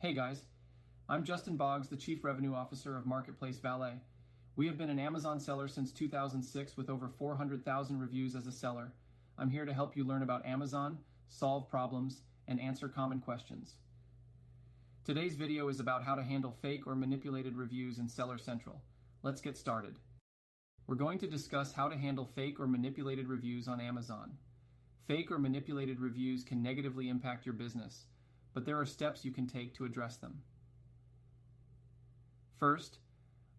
Hey guys, I'm Justin Boggs, the Chief Revenue Officer of Marketplace Valet. We have been an Amazon seller since 2006 with over 400,000 reviews as a seller. I'm here to help you learn about Amazon, solve problems, and answer common questions. Today's video is about how to handle fake or manipulated reviews in Seller Central. Let's get started. We're going to discuss how to handle fake or manipulated reviews on Amazon. Fake or manipulated reviews can negatively impact your business, but there are steps you can take to address them. First,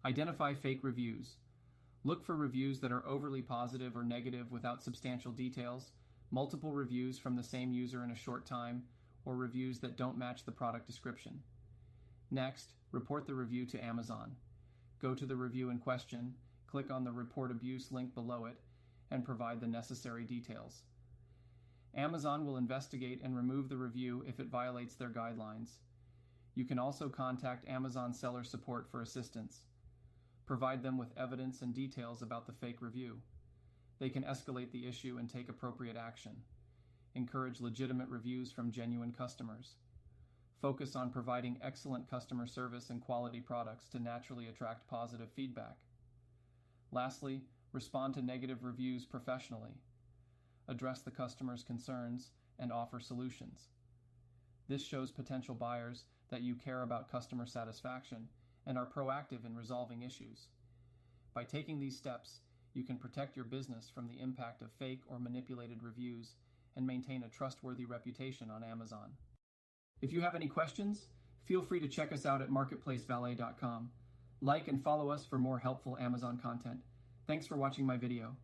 identify fake reviews. Look for reviews that are overly positive or negative without substantial details, multiple reviews from the same user in a short time, or reviews that don't match the product description. Next, report the review to Amazon. Go to the review in question, click on the Report Abuse link below it, and provide the necessary details. Amazon will investigate and remove the review if it violates their guidelines. You can also contact Amazon Seller Support for assistance. Provide them with evidence and details about the fake review. They can escalate the issue and take appropriate action. Encourage legitimate reviews from genuine customers. Focus on providing excellent customer service and quality products to naturally attract positive feedback. Lastly, respond to negative reviews professionally. Address the customer's concerns, and offer solutions. This shows potential buyers that you care about customer satisfaction and are proactive in resolving issues. By taking these steps, you can protect your business from the impact of fake or manipulated reviews and maintain a trustworthy reputation on Amazon. If you have any questions, feel free to check us out at marketplacevalet.com. Like and follow us for more helpful Amazon content. Thanks for watching my video.